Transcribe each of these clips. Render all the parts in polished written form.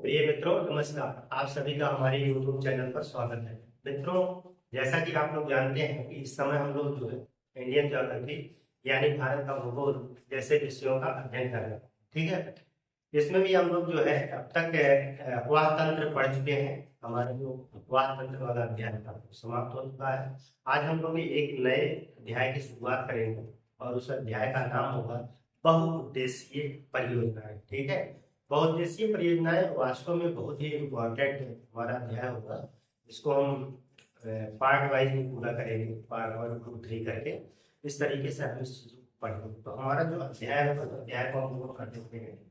प्रिय मित्रों, नमस्कार। आप सभी का हमारे YouTube चैनल पर स्वागत है। मित्रों, जैसा कि आप लोग जानते हैं कि इस समय हम लोग जो है इंडियन ज्योग्राफी यानी भारत का भूगोल जैसे विषयों का अध्ययन कर रहे हैं। ठीक है, इसमें भी हम लोग जो है अब तक अपवाह तंत्र पढ़ चुके हैं। हमारे जो अपवाह तंत्र वाला अध्याय था वो समाप्त हो चुका है। आज हम लोग एक नए अध्याय की शुरुआत करेंगे और उस अध्याय का नाम होगा बहुउद्देशीय परियोजनाएं। ठीक है, बहुउद्देशीय परियोजनाएं वास्तव में बहुत ही इम्पोर्टेंट हमारा अध्याय होगा। इसको हम पार्ट वाइज में पूरा करेंगे, पार्ट 1 2 3 करके। इस तरीके से हम इस चीज को पढ़ेंगे। तो हमारा जो अध्याय होगा तो अध्याय को हम लोग कर देते हैं।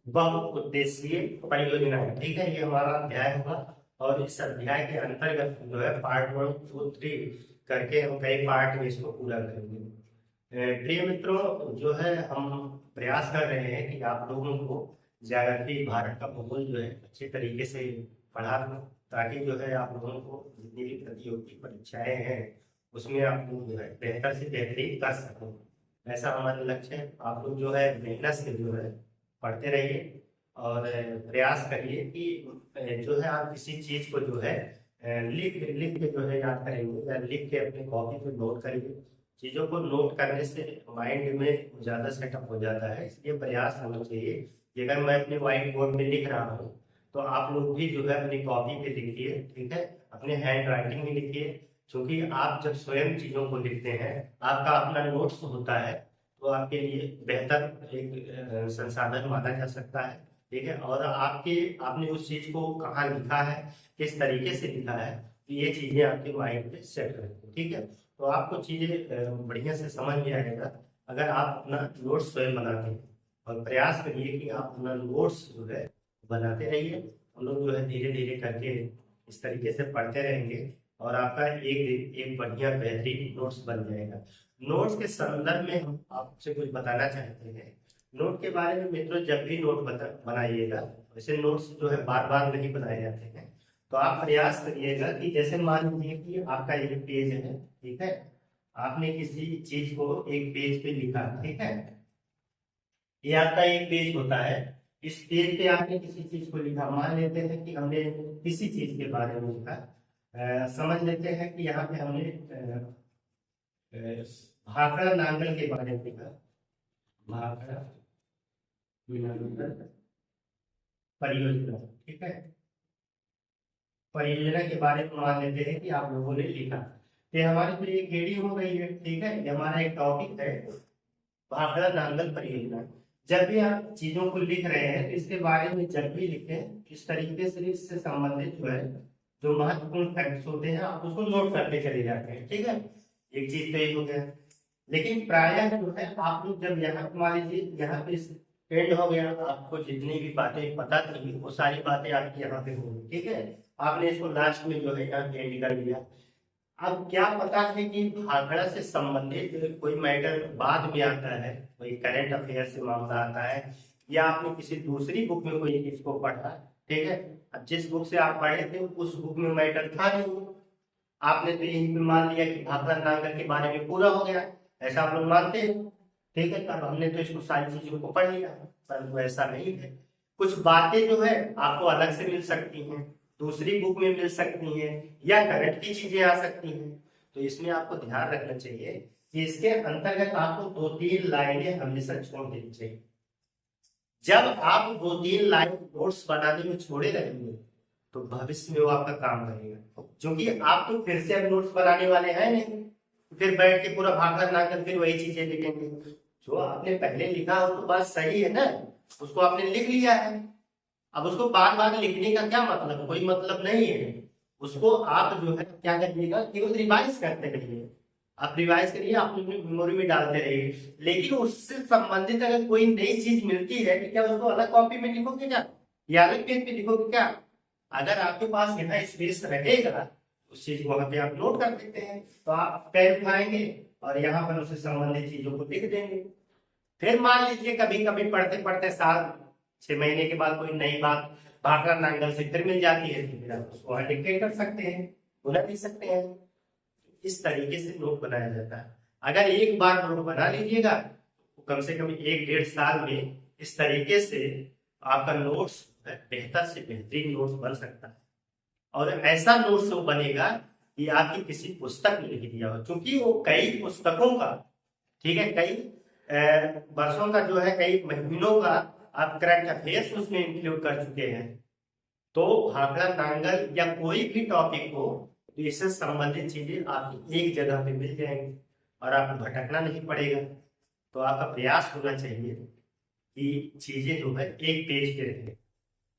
बहुउद्देशीय परियोजनाएं, ठीक है, ये हमारा अध्याय होगा। और इस अध्याय के अंतर्गत जो है पार्ट 1 2 3 करके हम कई पार्ट में इसको पूरा करेंगे। प्रिय मित्रों, जो है हम प्रयास कर रहे हैं कि आप लोगों को ज्यादातर भारत का भूगोल जो है अच्छे तरीके से पढ़ा दूं, ताकि जो है आप लोगों को जितनी भी प्रतियोगी परीक्षाएं हैं उसमें आप लोग जो है बेहतर से बेहतरीन कर सकें। ऐसा हमारा लक्ष्य है। आप लोग जो है मेहनत से जो है पढ़ते रहिए और प्रयास करिए कि जो है आप किसी चीज को जो है लिख लिख के जो है याद करेंगे या लिख के अपने कॉपी पे नोट करिए। चीजों को नोट करने से माइंड में ज्यादा सेटअप हो जाता है, इसलिए प्रयास होना चाहिए कि अगर मैं अपने व्हाइट बोर्ड में लिख रहा हूँ तो आप लोग भी जो है अपनी कॉपी पे लिखिए। ठीक है, अपने हैंड राइटिंग में लिखिए, क्योंकि आप जब स्वयं चीजों को लिखते हैं, आपका अपना नोट्स होता है, तो आपके लिए बेहतर एक संसाधन माना जा सकता है। ठीक है, और आपने उस चीज को कहाँ लिखा है, किस तरीके से लिखा है, तो ये चीजें आपके माइंड पे सेट रहती है। ठीक है, तो आपको चीजें बढ़िया से समझ में आएगा अगर आप अपना नोट्स स्वयं बनाते हैं। और प्रयास करिए कि आप अपना नोट्स जो है बनाते रहिए। हम लोग जो है धीरे धीरे करके इस तरीके से पढ़ते रहेंगे और आपका एक दिन एक बढ़िया बेहतरीन नोट्स बन जाएगा। नोट्स के संदर्भ में हम आपसे कुछ बताना चाहते हैं। नोट के बारे में मित्रों, जब भी नोट बनाइएगा, वैसे नोट्स जो है बार बार नहीं बनाए जाते हैं। तो आप प्रयास करिएगा कि जैसे मान लीजिए कि आपका एक पेज है, ठीक है, आपने किसी चीज को एक पेज पे लिखा, ठीक है, ये आपका एक पेज होता है। इस पेज पे आपने किसी चीज को लिखा, मान लेते हैं कि हमने किसी चीज के बारे में लिखा। समझ लेते हैं कि यहाँ पे हमने भाखड़ा नांगल के बारे में लिखा। भाखड़ा नांगल परियोजना, ठीक है, परियोजना के बारे में मान लेते हैं कि आप लोगों ने लिखा। ये हमारी तो एक हेडिंग हो गई है। ठीक है, ये हमारा एक टॉपिक है, भाखड़ा नांगल परियोजना। जब भी आप चीजों को लिख रहे हैं तो इसके बारे में जब भी लिखें, इस तरीके से इससे संबंधित जो है जो महत्वपूर्ण फैक्ट्स होते हैं आप उसको नोट करते चले जाते हैं। ठीक है, एक चीज तो ये हो गया। लेकिन प्रायः जो है आप लोग जब यहाँ मान लीजिए यहाँ पे एंड हो गया, आपको जितनी भी बातें पता थी वो सारी बातें आपकी यहाँ पे होंगी। ठीक है, आपने इसको लास्ट में जो है यहाँ एंड कर दिया। अब क्या पता है कि भाखड़ा से संबंधित कोई मैटर बाद में आता है, कोई करंट अफेयर से मामला आता है, या आपने किसी दूसरी बुक में कोई चीज को पढ़ा। ठीक है, अब जिस बुक से आप पढ़े थे उस बुक में मैटर था नहीं, आपने तो यही पे मान लिया कि भाखड़ा नांगल के बारे में पूरा हो गया, ऐसा आप लोग मानते हैं। ठीक है, तब हमने तो इसको सारी चीजों को पढ़ लिया, परंतु ऐसा नहीं है। कुछ बातें जो है आपको अलग से मिल सकती हैं, दूसरी बुक में मिल सकती हैं, या करंट की चीजें आ सकती हैं। तो इसमें आपको ध्यान रखना चाहिए कि इसके अंतर्गत आपको 2-3 लाइनें हमेशा छोड़ देनी चाहिए। जब आप 2-3 लाइन नोट्स बनाने में छोड़े रहेंगे तो भविष्य में वो आपका काम करेगा, क्योंकि आप तो फिर से अब नोट्स बनाने वाले हैं नहीं, फिर बैठ के पूरा भाखड़ा नांगल फिर वही चीजें लिखेंगे। जो आपने पहले लिखा हो तो बात सही है ना, उसको आपने लिख लिया है। अब उसको बार बार लिखने का क्या मतलब, कोई मतलब नहीं है। उसको आप जो है क्या करिएगा, केवल रिवाइज करते रहिए। आप रिवाइज करिए, आप अपनी मेमोरी में डालते रहिए। लेकिन उससे संबंधित अगर कोई नई चीज मिलती है तो क्या उसको अलग कॉपी में लिखोगे क्या, या अलग पेज पे लिखोगे क्या? अगर आपके पास यहाँ स्पेस रहेगा उस चीज को वहां पे आप नोट कर देते हैं, तो आप पेन उठाएंगे और यहाँ पर उससे संबंधित चीजों को लिख देंगे। फिर मान लीजिए कभी कभी पढ़ते पढ़ते साल 6 महीने के बाद कोई नई बात भाखड़ा नांगल से फिर मिल जाती है, तो फिर आप उसको वहां डिक्टेट कर सकते हैं, बोला दे सकते हैं। इस तरीके से नोट बनाया जाता है। अगर एक बार नोट बना लीजिएगा तो कम से कम 1-1.5 साल में इस तरीके से आपका नोट्स बेहतर से बेहतरीन नोट्स बन सकता है। और ऐसा नोट्स वो बनेगा कि आपकी किसी पुस्तक में लिख दिया हो, क्योंकि वो कई पुस्तकों का, ठीक है, कई वर्षों का जो है, कई महीनों का आप करंट अफेयर्स उसमें इंक्लूड कर चुके हैं। तो भाखड़ा नांगल या कोई भी टॉपिक हो, तो इससे संबंधित चीजें आपकी एक जगह पे मिल जाएंगी और आपको भटकना नहीं पड़ेगा। तो आपका प्रयास होना चाहिए कि चीजें जो है एक पेज पे रहे,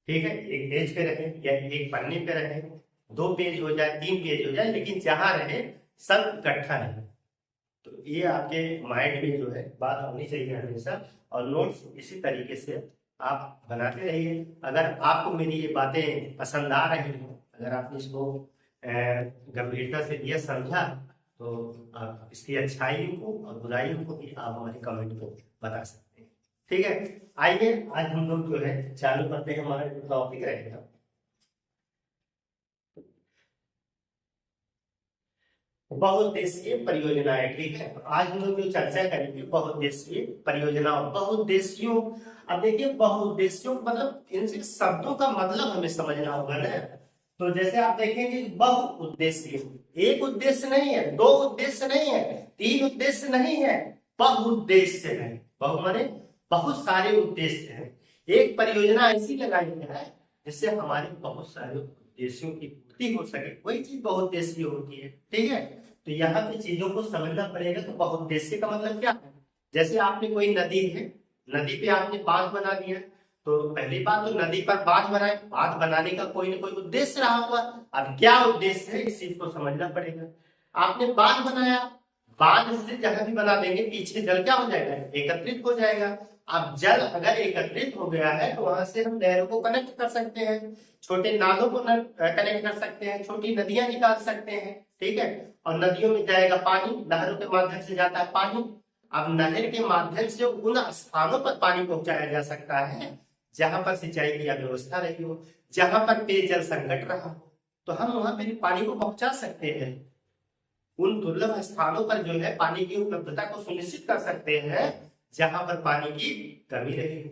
ठीक है, एक पेज पे रहे या एक पन्ने पे रहे, 2 पेज हो जाए, 3 पेज हो जाए, लेकिन जहां रहे सब इकट्ठा रहे। तो ये आपके माइंड में जो है बात होनी चाहिए हमेशा, और नोट्स इसी तरीके से आप बनाते रहिए। अगर आपको मेरी ये बातें पसंद आ रही हैं, अगर आपने इसको गंभीरता से लिया, समझा, तो आप इसकी अच्छाइयों को और बुराइयों को भी आप हमारे कमेंट को बता सकते हैं। ठीक है, आइए आज हम लोग जो है चालू करते हैं, हमारा जो टॉपिक रहेगा बहुउद्देशीय परियोजनाएं। ठीक है, आज हम लोग जो चर्चा करेंगे बहुउद्देशीय परियोजना। बहुउद्देशियों, अब देखिए बहुउद्देशियों मतलब इन शब्दों का मतलब हमें समझना होगा ना। तो जैसे आप देखेंगे बहुउद्देशीय, एक उद्देश्य नहीं है, 2 उद्देश्य नहीं है, 3 उद्देश्य नहीं है, बहुउद्देश्य है। बहु माने बहुत सारे उद्देश्य हैं। एक परियोजना ऐसी लगाई है जिससे हमारे बहुत सारे उद्देश्यों की पूर्ति हो सके, वही चीज बहुउद्देशीय होती है। ठीक है, तो यहाँ पे चीजों को समझना पड़ेगा। तो बहुउद्देशीय का मतलब क्या है? जैसे आपने कोई नदी है, नदी पे आपने बांध बना दिया, तो पहली बात तो नदी पर बांध बनाए, बांध बनाने का कोई ना कोई उद्देश्य रहा होगा। अब क्या उद्देश्य है इस चीज को समझना पड़ेगा। आपने बांध बनाया, बांध से जहां भी बना देंगे पीछे जल क्या हो जाएगा? एकत्रित हो जाएगा। अब जल अगर एकत्रित हो गया है तो वहां से हम नहरों को कनेक्ट कर सकते हैं, छोटे नालों को कनेक्ट कर सकते हैं, छोटी नदियां निकाल सकते हैं। ठीक है, और नदियों में जाएगा पानी, नहरों के माध्यम से जाता है पानी। अब नहर के माध्यम से उन स्थानों पर पानी पहुंचाया जा सकता है जहां पर सिंचाई की व्यवस्था रही हो, जहां पर पेयजल संकट रहा हो, तो हम वहां पर पानी को पहुंचा सकते हैं। उन दुर्लभ स्थानों पर जो है पानी की उपलब्धता को सुनिश्चित कर सकते हैं जहां पर पानी की कमी रही।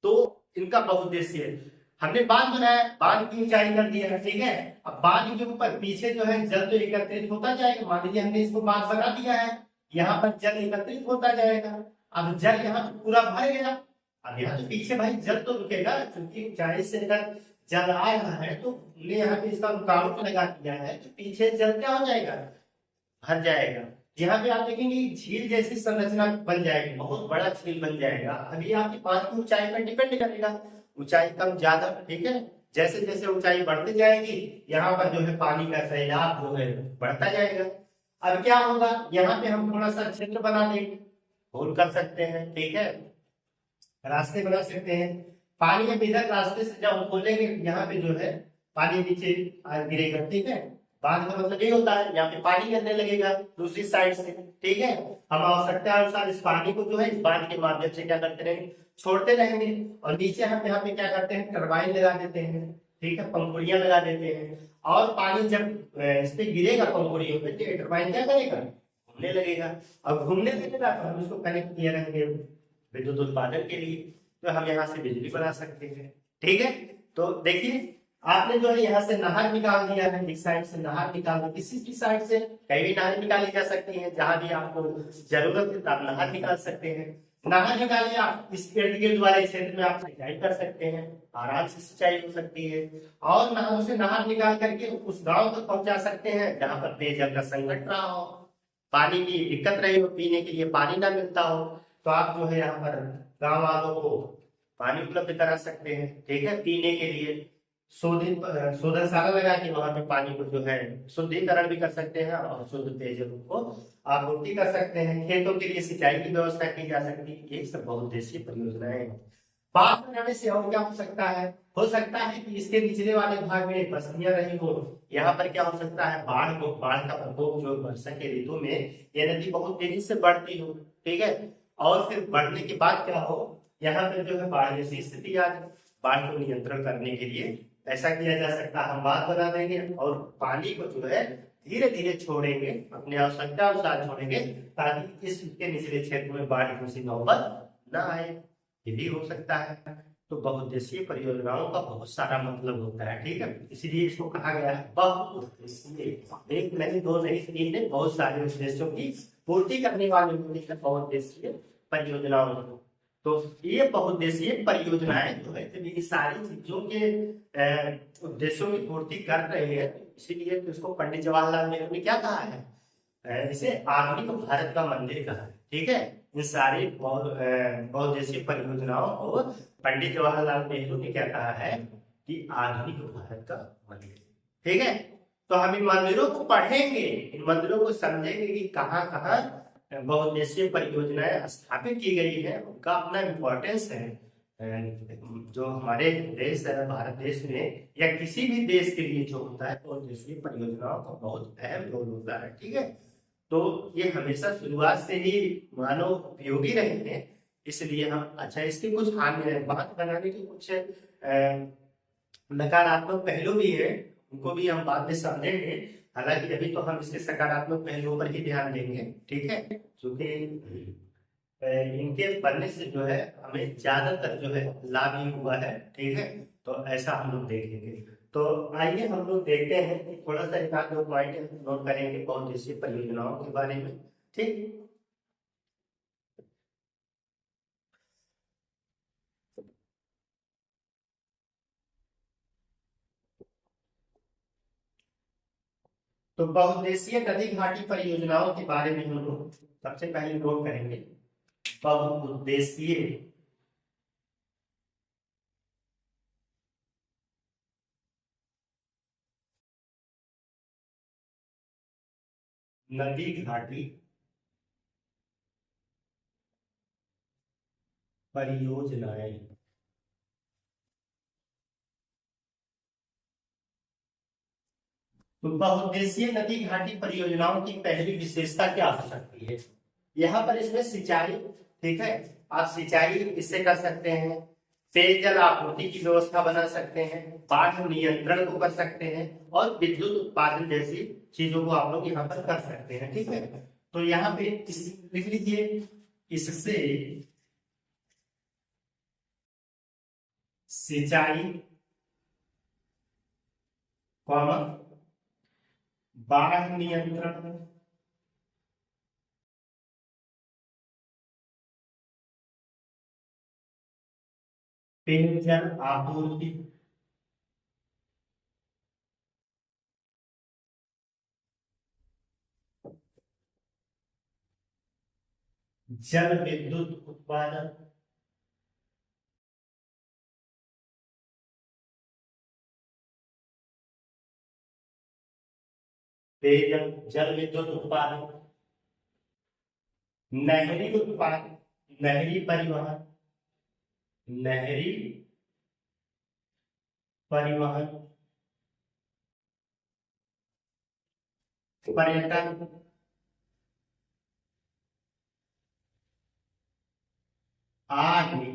तो इनका बहुउद्देश्य है। हमने बांध बनाया, बांध की ऊंचाई कर दिया है, ठीक है। अब बांध के ऊपर पीछे जो है जल तो एकत्रित होता जाएगा। मान लीजिए हमने इसको बांध बना दिया है, यहाँ पर जल एकत्रित होता जाएगा। अब जल यहाँ पूरा भर गया, अब यहाँ तो पीछे भाई जल तो रुकेगा, क्योंकि ऊंचाई से अगर जल आ रहा है तो हमने यहाँ पे इसका रुकावट लगा दिया है, तो पीछे जल क्या हो जाएगा? भर जाएगा। यहाँ पे आप देखेंगे झील जैसी संरचना बन जाएगी, बहुत बड़ा झील बन जाएगा। अभी आपकी पानी की ऊंचाई पर डिपेंड करेगा, ऊंचाई कम ज्यादा, ठीक है। जैसे जैसे ऊंचाई बढ़ती जाएगी यहाँ पर जो है पानी का सैलाब जो है बढ़ता जाएगा। अब क्या होगा, यहाँ पे हम थोड़ा सा क्षेत्र बना देंगे, होल कर सकते हैं, ठीक है, रास्ते बना सकते हैं। पानी अब इधर रास्ते से जब खोलेंगे यहाँ पे जो है पानी नीचे गिरेगा, ठीक है। बांध का मतलब ये होता है यहाँ पे पानी गिरने लगेगा दूसरी साइड से, ठीक है। हम आवश्यकता अनुसार इस पानी को जो है इस बांध के माध्यम से क्या करते रहेंगे? छोड़ते रहेंगे। और नीचे हम यहाँ पे क्या करते हैं? टरबाइन लगा देते हैं, ठीक है, पंखुड़ियां लगा देते हैं। और पानी जब इस पे गिरेगा पंखुड़ियों पे, तो टरबाइन क्या करेगा? घूमने लगेगा। अब घूमने लगेगा तो हम इसको कनेक्ट किए रहेंगे विद्युत उत्पादन के लिए, तो हम यहाँ से बिजली बना सकते हैं, ठीक है। तो देखिए आपने जो है यहाँ से नहर निकाल दिया है, एक साइड से नहर निकाल दी, किसी भी साइड से कहीं भी नहर निकाली जा सकती है, जहां भी आपको जरूरत है आप नहर निकाल सकते हैं। नहर निकालिए, आप इस इर्द गिर्द वाले क्षेत्र में आप सिंचाई कर सकते हैं, आराम से सिंचाई हो सकती है। और नहरों से नहर निकाल करके उस गांव तक पहुंचा सकते हैं जहां पर पेयजल का संकट रहा हो, पानी की दिक्कत रही हो, पीने के लिए पानी ना मिलता हो, तो आप जो है यहाँ पर गाँव वालों को पानी उपलब्ध करा सकते हैं, ठीक है। पीने के लिए शोधनशाला लगा के वहां पे पानी को जो है शुद्धिकरण भी कर सकते हैं और शुद्ध पेयजल को आपूर्ति कर सकते हैं। खेतों के लिए सिंचाई की व्यवस्था की जा सकती है। ये सब बहुउद्देशीय परियोजनाएं हैं। बांध बनाने से और क्या हो सकता है कि इसके निचले वाले भाग में बस्तियां रही हो। यहाँ पर क्या हो सकता है, बाढ़ का प्रकोप जो वर्षा के ऋतु में ये नदी बहुत तेजी से बढ़ती हो, ठीक है। और फिर बढ़ने के बाद क्या हो, यहाँ पर जो है बाढ़ जैसी स्थिति आ जाए। बाढ़ को नियंत्रण करने के लिए ऐसा किया जा सकता है, हम बांध बना देंगे और पानी को जो है धीरे धीरे छोड़ेंगे, अपने आवश्यकता अनुसार छोड़ेंगे, ताकि इसके निचले क्षेत्र में बाढ़ की नौबत न आए। ये भी हो सकता है। तो बहुउद्देशीय परियोजनाओं का बहुत सारा मतलब होता है, ठीक है, इसीलिए इसको कहा गया है बहुउद्देशीय। एक नहीं, दो नहीं, तीन नहीं, बहुत सारे उद्देश्यों की पूर्ति करने वाली बहुउद्देशीय परियोजनाओं। तो ये बहुउद्देशीय परियोजनाएं जो है ये सारी चीजों के उद्देश्यों की पूर्ति कर रहे हैं, इसीलिए तो इसको पंडित जवाहरलाल नेहरू ने क्या कहा है, इसे आधुनिक भारत का मंदिर कहा है, ठीक है। इन सारी बहुउद्देशीय परियोजनाओं को पंडित जवाहरलाल नेहरू ने क्या कहा है कि आधुनिक भारत का मंदिर, ठीक है। तो हम इन मंदिरों को पढ़ेंगे, इन मंदिरों को समझेंगे कि कहाँ कहाँ बहुउद्देशीय परियोजनाएं स्थापित की गई है, उनका अपना इम्पोर्टेंस है। जो हमारे देश है, भारत देश में या किसी भी देश के लिए जो होता है बहुउद्देशीय परियोजनाओं का बहुत अहम रोल होता है, ठीक है। तो ये हमेशा शुरुआत से ही मानव उपयोगी रहे हैं, इसलिए हम अच्छा इसके कुछ हानि बात बनाने के कुछ नकारात्मक पहलू भी है, उनको भी हम बाद में समझेंगे। हालांकि अभी तो हम इसके सकारात्मक पहलुओं पर ही ध्यान देंगे, ठीक है, क्योंकि इनके बनने से जो है हमें ज्यादातर जो है लाभ ही हुआ है, ठीक है। तो ऐसा हम लोग देखेंगे। तो आइए हम लोग देखते हैं, थोड़ा सा एक आध दो पॉइंट नोट करेंगे बहुउद्देशीय परियोजनाओं के बारे में, ठीक। तो बहुउद्देशीय नदी घाटी परियोजनाओं के बारे में हम लोग सबसे पहले नोट करेंगे बहुउद्देशीय नदी घाटी परियोजनाएं। तो बहुउद्देशीय नदी घाटी परियोजनाओं की पहली विशेषता क्या हो सकती है, यहाँ पर इसमें सिंचाई, ठीक है, आप सिंचाई इससे कर सकते हैं, पेयजल आपूर्ति की व्यवस्था बना सकते हैं, बाढ़ नियंत्रण को कर सकते हैं, और विद्युत उत्पादन जैसी चीजों को आप लोग यहाँ पर कर सकते हैं, ठीक है। तो यहाँ पे लिख लीजिए, इससे सिंचाई कॉमा बाढ़ नियंत्रण पेयजल आपूर्ति जल विद्युत उत्पादन पेयजल जल विद्युत उत्पादन नहरी उत्पादन नहरी परिवहन नहरी परिवहन पर्यटन आदि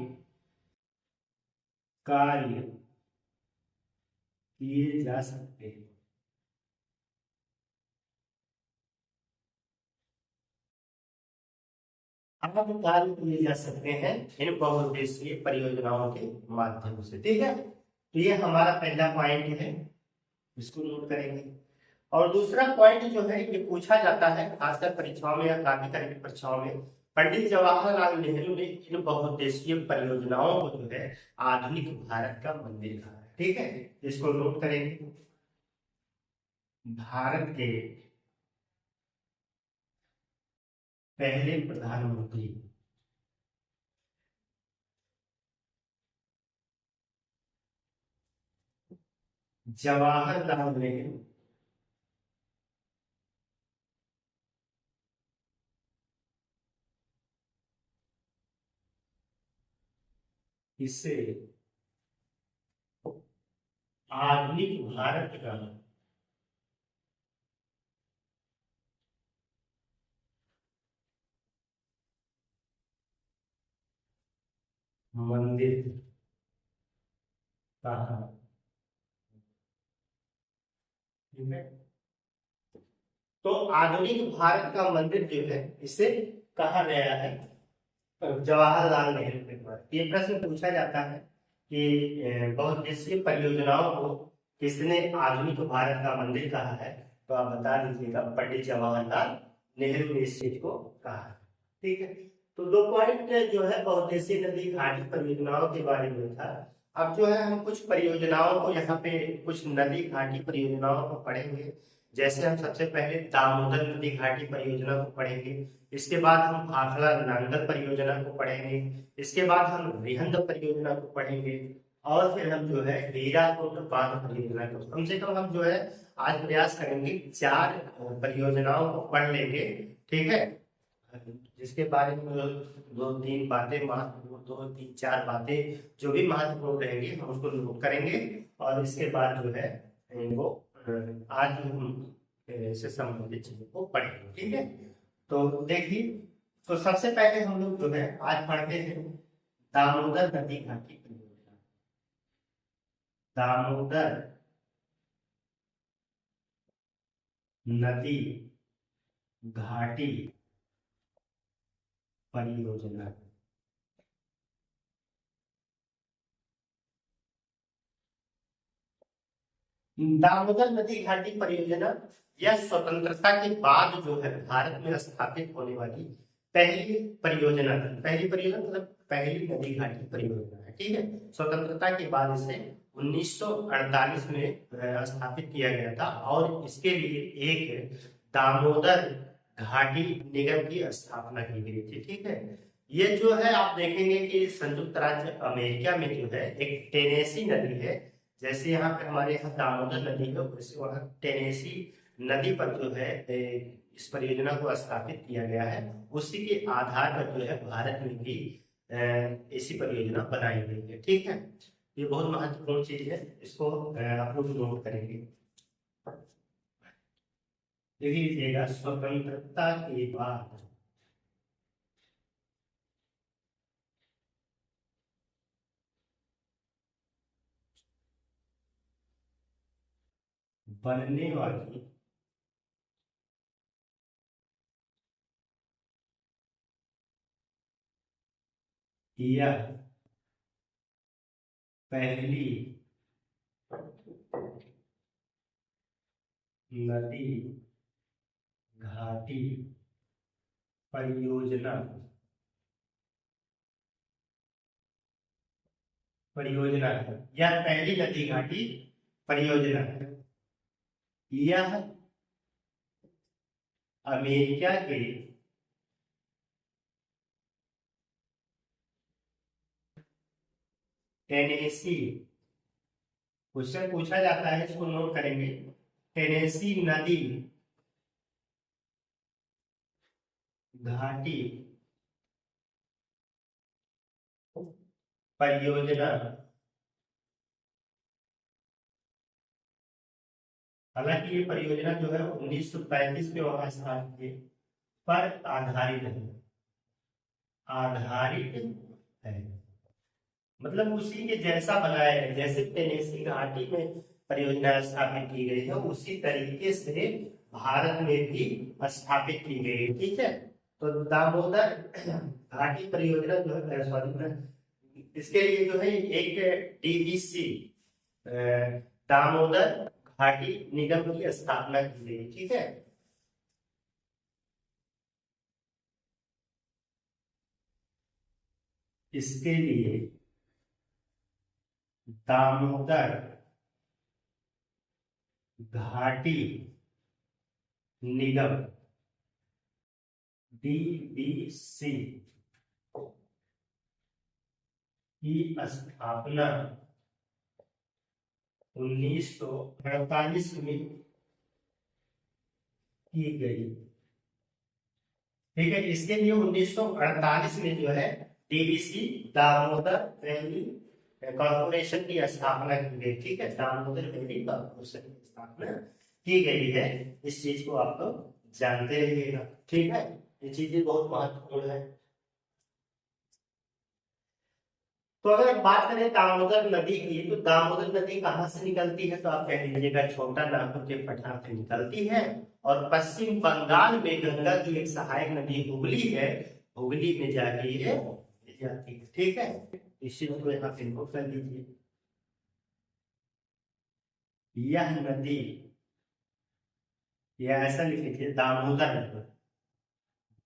कार्य किए जा सकते हैं। अब कार्य किए जा सकते हैं इन बहुउद्देशीय परियोजनाओं के माध्यम से, ठीक है। तो ये हमारा पहला पॉइंट है, इसको नोट करेंगे। और दूसरा पॉइंट जो है ये पूछा जाता है खासकर परीक्षाओं में या काफी तरह की परीक्षाओं में, पंडित जवाहरलाल नेहरू ने इन बहुउद्देशीय परियोजनाओं को जो है आधुनिक भारत का मंदिर कहा है, ठीक है। इसको नोट करेंगे, भारत के पहले प्रधानमंत्री जवाहरलाल नेहरू इसे आधुनिक भारत का मंदिर कहा। ठीक है, तो आधुनिक भारत का मंदिर जो है इसे कहा गया है जवाहरलाल नेहरू के द्वारा। ये प्रश्न पूछा जाता है कि बहुउद्देशीय परियोजनाओं को किसने आधुनिक भारत का मंदिर कहा है, तो आप बता दीजिएगा पंडित जवाहरलाल नेहरू ने इस चीज को कहा है। ठीक है, तो 2 पॉइंट जो है बहुउद्देशीय नदी घाटी परियोजनाओं के बारे में था। अब जो है हम कुछ परियोजनाओं को यहाँ पे कुछ नदी घाटी परियोजनाओं को पढ़ेंगे। जैसे हम सबसे पहले दामोदर नदी घाटी परियोजना को पढ़ेंगे, इसके बाद हम भाखड़ा नांगल परियोजना को पढ़ेंगे, इसके बाद हम रिहंद परियोजना को पढ़ेंगे, और फिर हम जो है हीराकुंड बांध परियोजना को कम से कम हम जो है आज प्रयास करेंगे 4 परियोजनाओं को पढ़ लेंगे। ठीक है, जिसके बारे में 2-3 बातें महत्वपूर्ण, 2-3-4 बातें जो भी महत्वपूर्ण रहेंगी हम उसको नोट करेंगे, और इसके बाद जो है इनको आज हम से संबंधित चीजों को पढ़ेंगे। ठीक है, तो देखिए, तो सबसे पहले हम लोग जो है आज पढ़ते हैं दामोदर नदी घाटी परियोजना। दामोदर नदी घाटी परियोजना। दामोदर नदी घाटी परियोजना यह स्वतंत्रता के बाद जो है भारत में स्थापित होने वाली पहली परियोजना थी। पहली परियोजना मतलब पहली नदी घाटी परियोजना है। ठीक है, स्वतंत्रता के बाद इसे 1948 में स्थापित किया गया था, और इसके लिए एक दामोदर घाटी निगम की स्थापना की गई थी। ठीक है, ये जो है आप देखेंगे कि संयुक्त राज्य अमेरिका में जो है एक टेनेसी नदी है। जैसे यहाँ पे हमारे यहाँ दामोदर नदी है, वैसे वहाँ टेनेसी नदी पर जो है इस परियोजना को स्थापित किया गया है। उसी के आधार पर जो है भारत में भी ऐसी परियोजना बनाई गई है। ठीक है, ये बहुत महत्वपूर्ण चीज है, इसको आप लोग नोट करेंगे। देखिएगा, स्वतंत्रता के बाद बनने वाली यह पहली नदी घाटी परियोजना है। यह पहली नदी घाटी परियोजना है। यह अमेरिका के टेनेसी, क्वेश्चन पूछा जाता है, इसको नोट करेंगे, टेनेसी नदी घाटी परियोजना। हालांकि ये परियोजना जो है 1935 में वहां स्थापित पर आधारित है, मतलब उसी के जैसा बनाया है। जैसे टेनेसी घाटी में परियोजना स्थापित की गई है, उसी तरीके से भारत में भी स्थापित की गई है। ठीक है, तो दामोदर घाटी परियोजना जो है, सॉरी, इसके लिए जो है एक डीवीसी दामोदर घाटी निगम की स्थापना की गई। ठीक है, इसके लिए दामोदर घाटी निगम डीवीसी की स्थापना 1948 में की गई। ठीक है, इसके लिए 1948 में जो है डीवीसी दामोदर वैली कॉर्पोरेशन की स्थापना की गई। ठीक है, दामोदर डेयरी कॉर्पोरेशन की स्थापना की गई है। इस चीज को आप लोग जानते रहिएगा। ठीक है, ये चीजें बहुत महत्वपूर्ण है। तो अगर बात करें दामोदर नदी की, तो दामोदर नदी कहाँ से निकलती है, तो आप कह लीजिएगा छोटा नागपुर के पठार से निकलती है, और पश्चिम बंगाल में गंगा की एक सहायक नदी हुगली है, हुगली में जाके ये जाती है। ठीक है, इसी को यहाँ पे नोट कर लीजिए। यह नदी, या ऐसा लिख लीजिए दामोदर,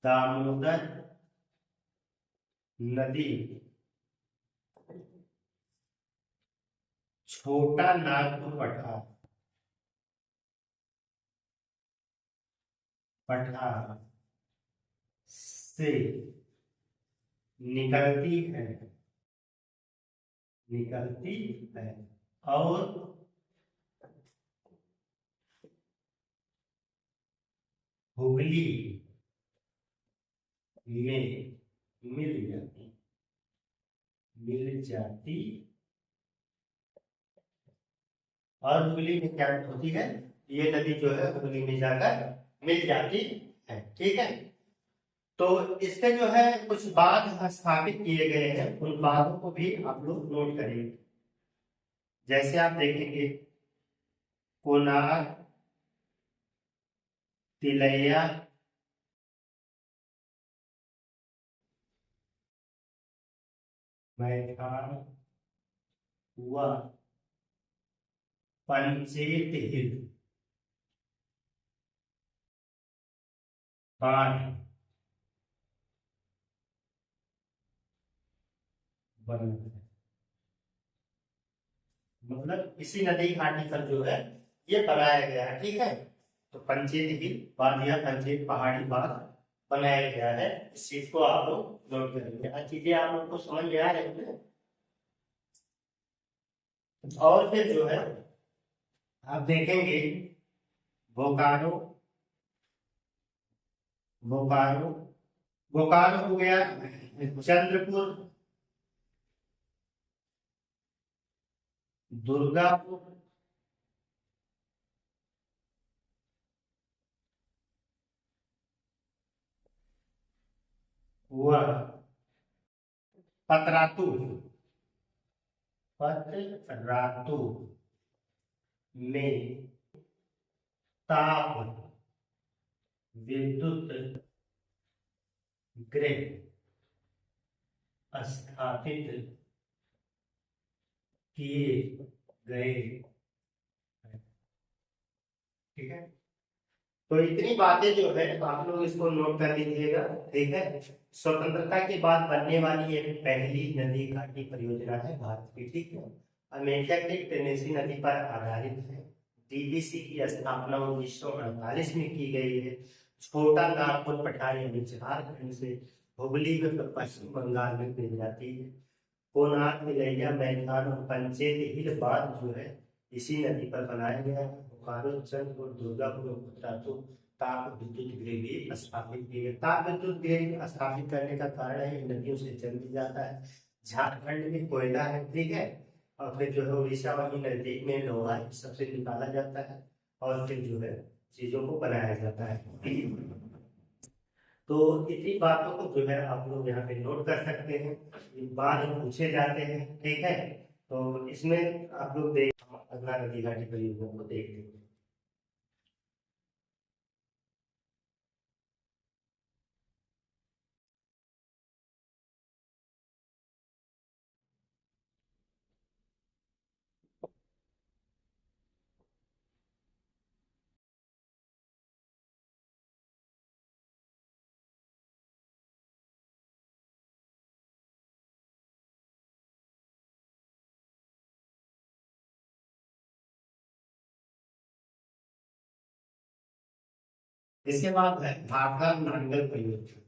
दामोदर नदी छोटा नागपुर पठार, पठार से निकलती है, निकलती है, और हुगली में मिल जाती, मिल जाती, और हुगली में क्या होती है, ये नदी जो है हुगली में जाकर मिल जाती है। ठीक है, तो इसके जो है कुछ बांध स्थापित किए गए हैं, उन बांधों को भी आप लोग नोट करिए। जैसे आप देखेंगे कोनार, तिलैया, मैदान, व पंचेत हिल बांध बने, मतलब इसी नदी घाटी पर जो है ये बनाया गया है। ठीक है, तो पंचेत हिल बांध या पंचेत पहाड़ी बांध बनाया गया है। इस चीज को आप लोग नोट करेंगे। हर चीजें आप लोग को समझ में आ रही है। और फिर जो है आप देखेंगे बोकारो, बोकारो, बोकारो हो गया, चंद्रपुर, दुर्गापुर, व पतरातू, पतरातू में ताप विद्युत गृह स्थापित किए गए। ठीक है, तो इतनी बातें जो है आप लोग इसको नोट कर लीजिएगा। ठीक है, स्वतंत्रता के बाद बनने वाली एक पहली नदी घाटी परियोजना है भारत की। ठीक है, अमेरिका के टेनेसी नदी पर आधारित है। डीबीसी की स्थापना 1948 में की गई है। छोटा नागपुर पठार यानी झारखंड से हुगली में पश्चिम बंगाल में मिल जाती है। कोणार्क, तिलैया, मैदान और पंचेत हिल बांध जो है इसी नदी पर बनाया गया है। बोकारो, चंद्रपुर, दुर्गापुर और भद्रातु ताप विद्युत गृह भी स्थापित किए गए। ताप विद्युत गृह स्थापित करने का कारण है इन नदियों से जल मिल जाता है। झारखंड में कोयला है। ठीक है, और फिर जो है उड़ीसा वही नजदीक में लोहा सबसे निकाला जाता है, और फिर जो है चीजों को बनाया जाता है। तो इतनी बातों को जो है आप लोग यहाँ पे नोट कर सकते हैं। बार पूछे जाते हैं। ठीक है, तो इसमें आप लोग देख, अगला नदी घाटी परियोजना को देख लेंगे। इसके बाद है भाखड़ा नांगल परियोजना।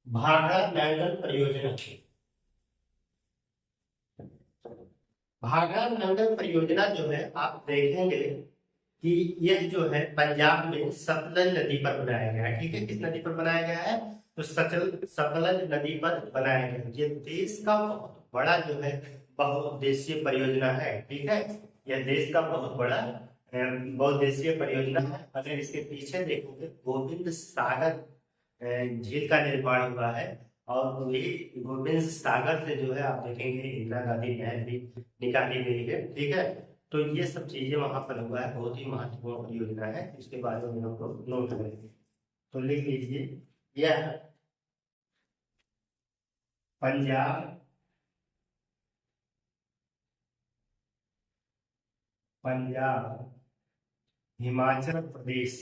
भाखड़ा नांगल परियोजना भाखड़ा नांगल परियोजना जो है आप देखेंगे कि यह जो है पंजाब में सतलज नदी पर बनाया गया है। ठीक है, किस नदी पर बनाया गया है? तो सतलज नदी पर बनाया गया है। ये देश का बहुत बड़ा जो है बहुउद्देशीय परियोजना है। ठीक है, यह देश का बहुत बड़ा बहुउद्देशीय परियोजना है। अगर इसके पीछे देखोगे गोविंद सागर झील का निर्माण हुआ है, और यही गोविंद सागर से जो है आप देखेंगे इंदिरा गांधी नहर भी निकाली गई है। ठीक है, तो ये सब चीजें वहां पर हुआ है, बहुत ही महत्वपूर्ण परियोजना है, इसके बारे में हम लोग नोट करेंगे। तो लिख लीजिए, यह पंजाब पंजाब हिमाचल प्रदेश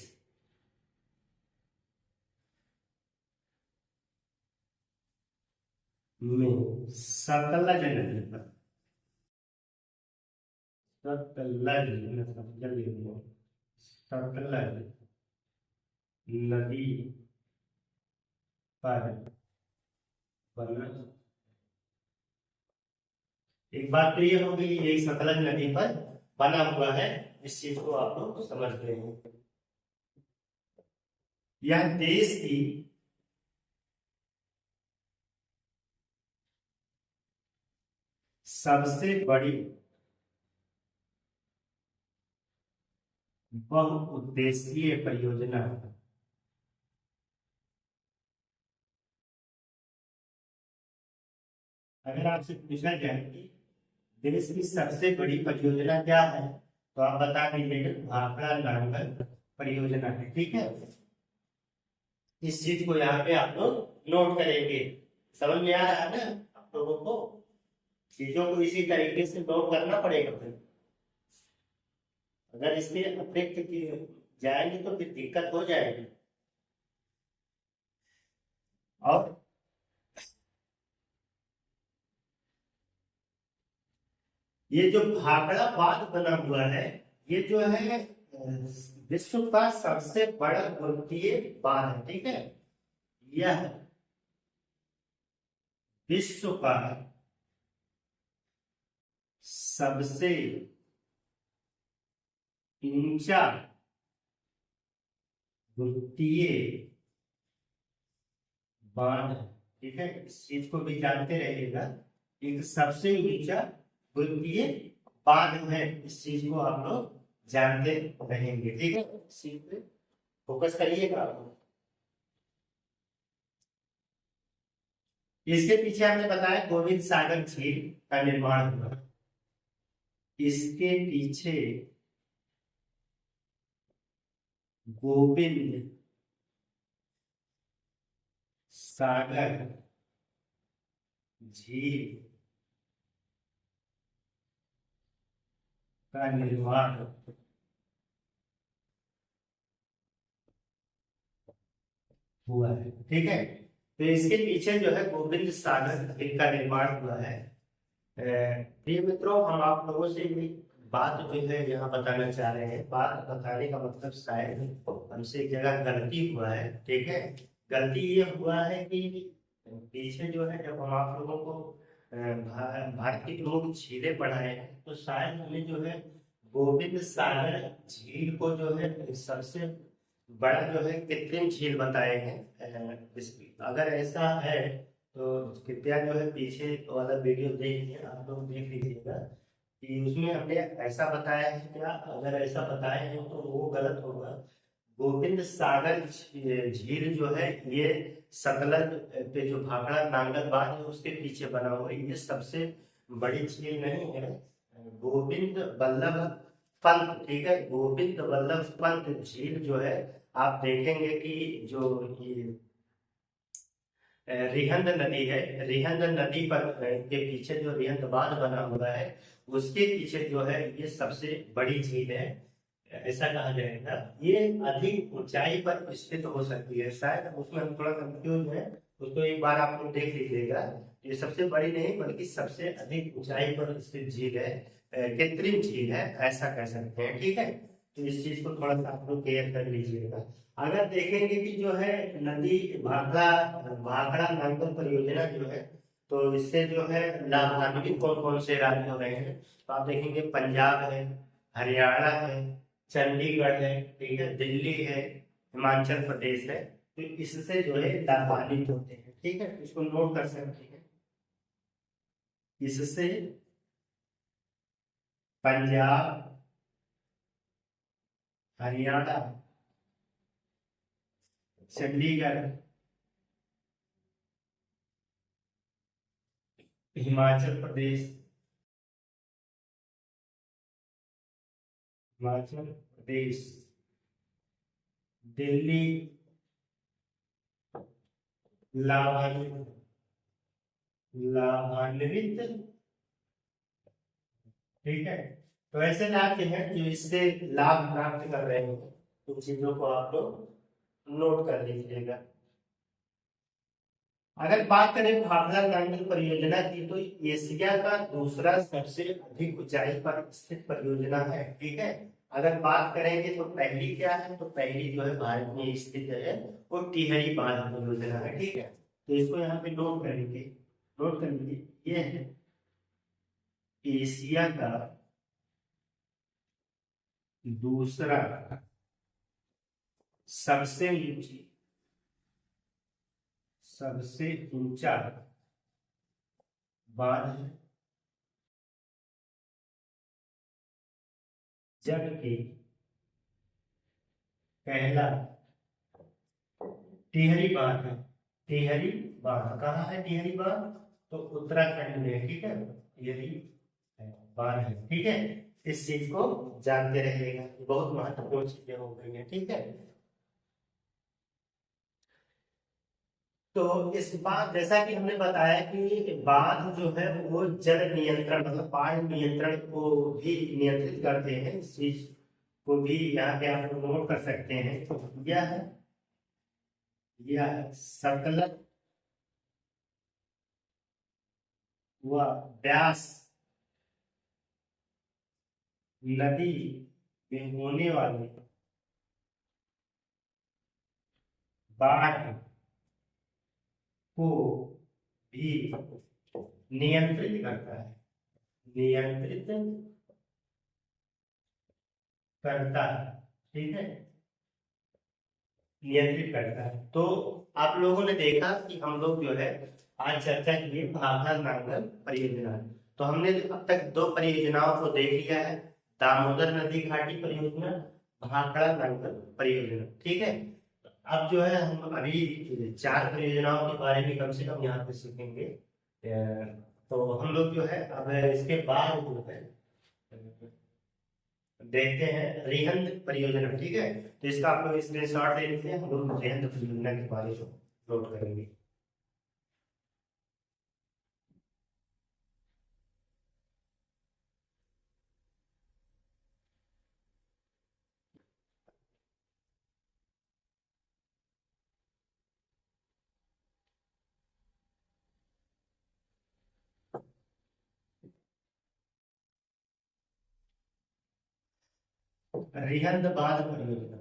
में सतलज नदी पर, सतलज सतलज नदी पर बना। एक बात तो ये होगी, यही सतलज नदी पर बना हुआ है, इस चीज को आप लोग समझते हैं। यह देश की सबसे बड़ी बहुउद्देशीय परियोजना है। अगर आपसे पूछा जाए कि देश की सबसे बड़ी परियोजना क्या है, तो आप बता दीजिएगा भाखड़ा नांगल परियोजना है। ठीक है, इस चीज को यहाँ पे आप लोग नोट करेंगे। समझ में आ रहा है ना आप लोगों को? चीजों को इसी तरीके से नोट करना पड़ेगा फिर। अगर इसके अतिरिक्त की जाएंगे तो फिर दिक्कत हो जाएगी। और ये जो भाखड़ा बांध बना हुआ है, ये जो है विश्व का सबसे बड़ा गुरुत्वीय बांध है। ठीक है, यह विश्व का सबसे ऊंचा गुरुत्वीय बांध। ठीक है, इस चीज को भी जानते रहिएगा, एक सबसे ऊंचा गुरुत्वीय बांध है, इस चीज को आप लोग जानते रहेंगे। ठीक है, इस चीज पे फोकस करिएगा। इसके पीछे हमने बताया गोविंद सागर झील का निर्माण हुआ। इसके पीछे गोविंद सागर झील का निर्माण हुआ है। ठीक है, तो इसके पीछे जो है गोविंद सागर झील का निर्माण हुआ है। प्रिय मित्रों, हम आप लोगों से एक बात जो है यहाँ बताना चाह रहे हैं। बात बताने का मतलब शायद हमसे एक जगह गलती हुआ है। ठीक है, गलती ये हुआ है कि पीछे जो है जब हम आप लोगों को भारत की प्रमुख झीलें पढ़ाए हैं, तो शायद हमें जो है गोविंद सागर झील को जो है सबसे बड़ा जो है कृत्रिम झील बताए हैं। अगर ऐसा है तो कृपया जो है पीछे वाला वीडियो देखिए, आप लोग देख लीजिएगा कि उसमें हमने ऐसा बताया है क्या। अगर ऐसा बताया है तो वो गलत होगा। गोविंद सागर झील जो है ये सतलज पे जो भाखड़ा नांगल बांध है उसके पीछे बना हुआ है। ये सबसे बड़ी झील नहीं है। गोविंद वल्लभ पंत, ठीक है, गोविंद वल्लभ पंत झील जो है आप देखेंगे कि जो ये रिहंद नदी है, रिहंद नदी पर के पीछे जो रिहंद बांध बना हुआ है उसके पीछे जो है ये सबसे बड़ी झील है, ऐसा कहा जाएगा। ये अधिक ऊंचाई पर स्थित हो सकती है। शायद उसमें हम थोड़ा कंफ्यूज है, उसको एक बार आप लोग देख लीजिएगा। ये सबसे बड़ी नहीं बल्कि सबसे अधिक ऊंचाई पर स्थित झील है, कृत्रिम झील है, ऐसा कह सकते हैं। ठीक है, तो इस चीज को थोड़ा सा आप लोग क्लियर कर लीजिएगा। अगर देखेंगे कि जो है नदी भाखड़ा भाखड़ा नांगल परियोजना जो है तो इससे जो है लाभान्वित कौन कौन से राज्य हो रहे हैं, तो आप देखेंगे पंजाब है, हरियाणा है, चंडीगढ़ है, ठीक है, दिल्ली है, हिमाचल प्रदेश है। तो इससे जो है लाभान्वित होते हैं, ठीक है, इसको नोट कर सकते हैं। इससे पंजाब, हरियाणा, चंडीगढ़, हिमाचल प्रदेश, हिमाचल प्रदेश, दिल्ली लाभान्वित, लाभान्वित, ठीक है। तो ऐसे राज्य हैं जो इससे लाभ प्राप्त कर रहे हैं, इन चीजों को आप लोग नोट कर लीजिएगा। अगर बात करें भाखड़ा नांगल परियोजना की, तो एशिया का दूसरा सबसे अधिक ऊंचाई पर स्थित परियोजना है, ठीक है। अगर बात करेंगे तो पहली क्या है, तो पहली जो है भारत में स्थित है वो टिहरी बांध परियोजना है, ठीक है। तो इसको यहाँ पे नोट करेंगे, नोट कर लीजिए, ये है एशिया का दूसरा सबसे ऊंची, सबसे ऊंचा बांध है, जबकि पहला टिहरी बांध है। टिहरी बांध कहाँ है, टिहरी बांध तो उत्तराखंड में है, ठीक है, टिहरी बांध है, ठीक है। इस चीज को जानते रहिएगा, बहुत महत्वपूर्ण चीजें हो गई है, ठीक है। तो इस बात, जैसा कि हमने बताया कि बांध जो है वो जल नियंत्रण मतलब पानी नियंत्रण को भी नियंत्रित करते हैं, इस चीज को भी यहाँ पे आप लोग नोट कर सकते हैं। तो यह सतलज व ब्यास नदी में होने वाली बाढ़ को भी नियंत्रित करता है, नियंत्रित करता है, ठीक है, नियंत्रित करता है। तो आप लोगों ने देखा कि हम लोग जो है आज चर्चा की भाखड़ा नांगल परियोजना। तो हमने अब तक दो परियोजनाओं को देख लिया है, दामोदर नदी घाटी परियोजना, भाखड़ा नांगल परियोजना, ठीक है। अब जो है हम अभी चार परियोजनाओं के बारे में कम से कम यहाँ पे सीखेंगे। तो हम लोग जो है अब इसके बाद जो है देखते हैं रिहंद परियोजना, ठीक है। तो इसका आप लोग स्क्रीनशॉट ले लीजिए, हम लोग रिहंद परियोजना के बारे में नोट करेंगे। रिहंद बांध परियोजना,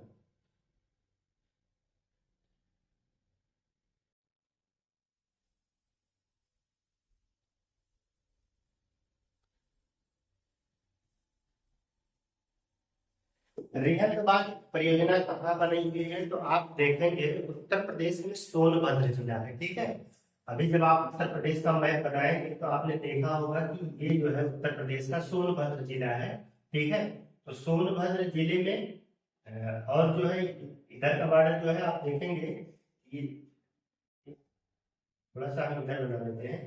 रिहंद बांध परियोजना कहाँ बनाई गई है, तो आप देखेंगे उत्तर प्रदेश में सोनभद्र जिला है, ठीक है। अभी जब आप उत्तर प्रदेश का मैप बनाएंगे तो आपने देखा होगा कि ये जो है उत्तर प्रदेश का सोनभद्र जिला है, ठीक है। तो सोनभद्र जिले में और जो है इधर का बॉर्डर जो है आप देखेंगे, ये थोड़ा सा हम इधर बना देते हैं,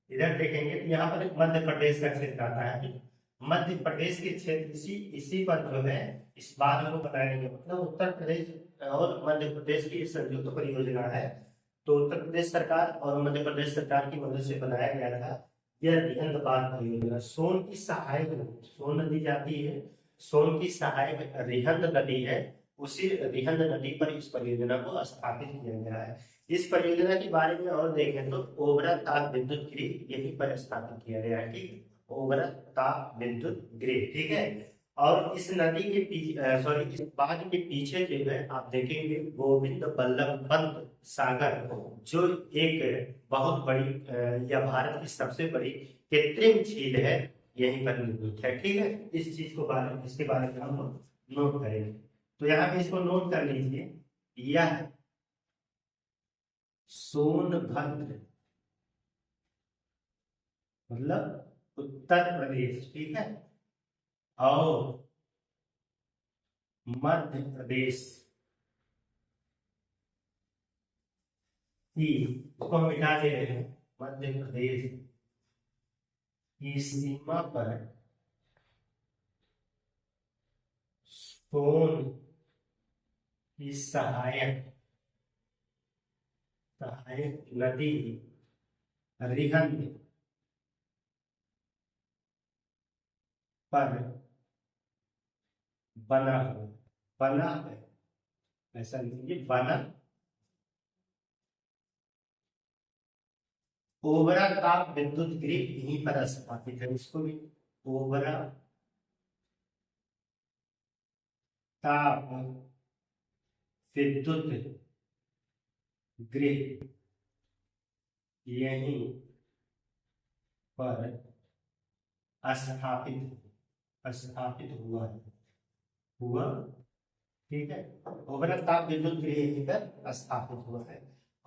इधर देखेंगे तो यहाँ पर मध्य प्रदेश का क्षेत्र आता है। मध्य प्रदेश के क्षेत्र इसी पर जो है इस बात को बनाएंगे, मतलब उत्तर प्रदेश और मध्य प्रदेश की संयुक्त परियोजना है। तो उत्तर प्रदेश सरकार और मध्य प्रदेश सरकार की मदद से बनाया गया था यह रिहंद बांध परियोजना। सोन की सहायक नदी, सोन नदी जाती है, सोन की सहायक रिहंद नदी है, उसी रिहंद नदी पर इस परियोजना को स्थापित किया गया है। इस परियोजना के बारे में और देखें तो ओबरा ताप विद्युत गृह यहीं पर स्थापित किया गया है, ठीक, ओबरा ताप विद्युत गृह, ठीक है। और इस नदी के पीछे, सॉरी, इस बांध के पीछे जो है आप देखेंगे गोविंद बल्लभ पंत सागर, जो एक बहुत बड़ी या भारत की सबसे बड़ी कृत्रिम झील है, यहीं पर निर्मित है। ठीक है, इस चीज को इसके बारे में हम नोट करेंगे। तो यहाँ पे इसको नोट कर लीजिए, यह सोनभद्र मतलब उत्तर प्रदेश, ठीक है, और मध्य प्रदेश की, उसको हम मिटा दे रहे हैं, मध्य प्रदेश की सीमा पर सोन की सहायक सहायक नदी रिहंद पर बना है, ऐसा लिखिए, बना। ओबरा ताप विद्युत गृह यहीं पर स्थापित है, इसको भी ओबरा ताप विद्युत गृह यहीं पर स्थापित हुआ, ठीक है। ओबरा ताप विद्युत गृह यहीं पर स्थापित हुआ है।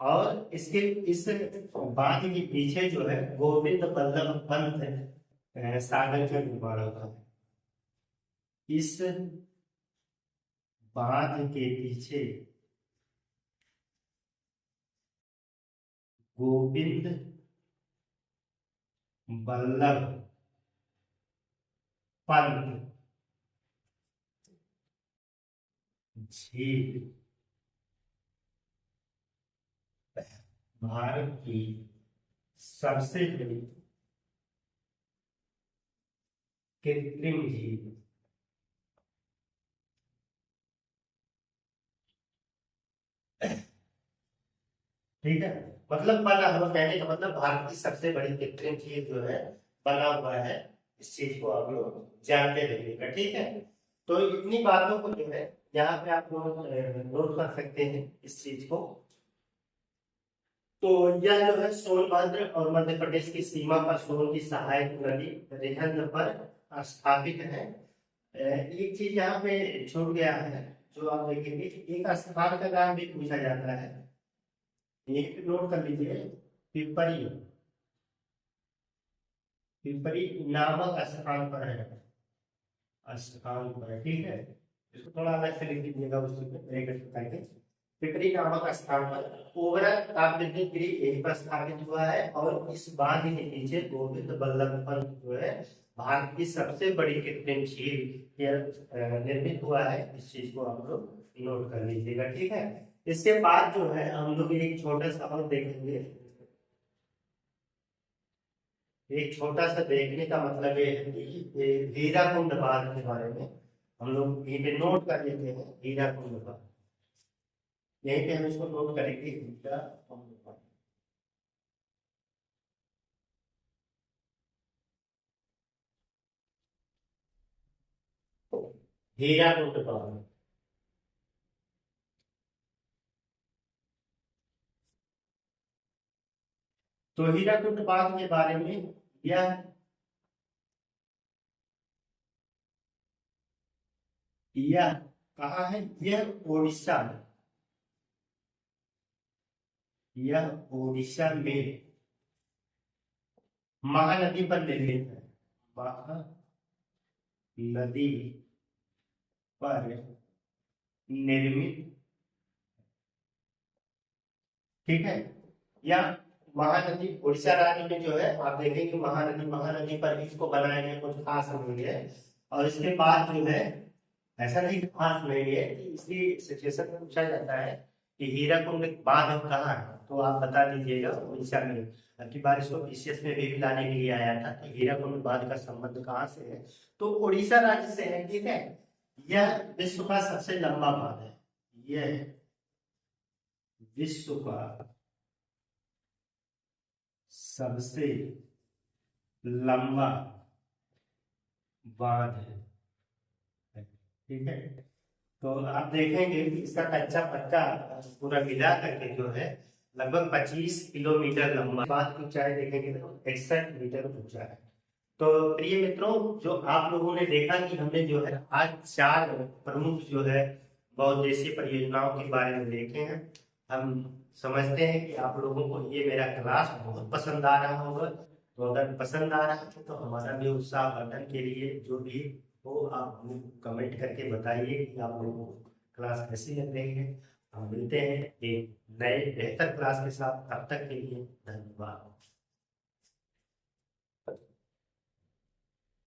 और इसके इस बांध के पीछे जो है गोविंद बल्लभ पंत सागर का निर्माण हुआ है। इस बांध के पीछे गोविंद बल्लभ पंत झील भारत की सबसे बड़ी कृत्रिम झील ठीक है। मतलब बना हुआ कहने का मतलब भारत की सबसे बड़ी कृत्रिम झील जो है बना हुआ है, इस चीज को आप लोग जानते रहिएगा, ठीक है। तो इतनी बातों को जो है यहाँ पे आप लोग नोट कर सकते हैं इस चीज को। तो यह जो है सोनभद्र और मध्य प्रदेश की सीमा पर सोन की सहायक नदी रिहंद पर स्थापित है। एक चीज यहाँ पे छूट गया है, जो आप देखेंगे, एक स्थान का नाम भी पूछा जाता है, एक नोट कर लीजिए, पिपरी। पिपरी नामक स्थान पर है, स्थान पर, ठीक है। इसको थोड़ा अलग से लिख दीजिएगा, उसको ब्रैकेट करके। पिपरी नामक स्थान पर ओबरा ताप विद्युत गृह यहीं पर स्थापित हुआ है। और इस बांध के नीचे गोविंद बल्लभ पंत जो है भारत की सबसे बड़ी कृत्रिम झील निर्मित हुआ है। इस चीज को आप लोग नोट कर लीजिएगा, ठीक है। इसके बाद जो है हम लोग एक छोटा सा और देखेंगे। एक छोटा सा देखने का मतलब ये है कि हीराकुंड बांध के बारे में हम लोग यहीं पे नोट कर लेते हैं। हीराकुंड बांध, यहीं पे हम इसको नोट करेंगे, हीराकुंड बांध। हीराकुंड बांध, तो हीराकुंड बांध के बारे में, यह कहाँ है? यह उड़ीसा में, यह उड़ीसा में महानदी पर निर्मित है, महानदी पर निर्मित, ठीक है। या महानदी उड़ीसा राज्य में जो है आप देखेंगे महानदी, महानदी पर ही इसको बनाया गया, कुछ खास नहीं है। और इसके बाद जो है ऐसा नहीं खास नहीं है कि इसी सिचुएशन में पूछा जाता है कि हीराकुंड बांध कहाँ है, तो आप बता दीजिएगा। उड़ीसा में अगली बार इसको पीसीएस में भी लाने के लिए आया था कि हीराकुंड बांध का संबंध कहाँ से है, तो उड़ीसा राज्य से है, ठीक है। यह विश्व का सबसे लंबा बांध है, यह विश्व का सबसे लंबा बांध है। ठीक है। तो आप देखेंगे कि इसका कच्चा पक्का पूरा मिला करके जो है लगभग 25 किलोमीटर लंबा, बात की ऊंचाई देखेंगे तो 61 मीटर ऊंचा है। तो प्रिय मित्रों, जो आप लोगों ने देखा कि हमने जो है आज 4 प्रमुख जो है बहुउद्देशीय परियोजनाओं के बारे में देखे हैं। हम समझते हैं कि आप लोगों को ये मेरा क्लास बहुत पसंद आ रहा होगा। तो अगर पसंद आ रहा है तो हमारा भी उत्साह वर्धन के लिए जो भी हो आप कमेंट करके बताइए कि आप लोगों को क्लास कैसी लग रही है। हम मिलते हैं एक नए बेहतर क्लास के साथ, तब तक के लिए धन्यवाद।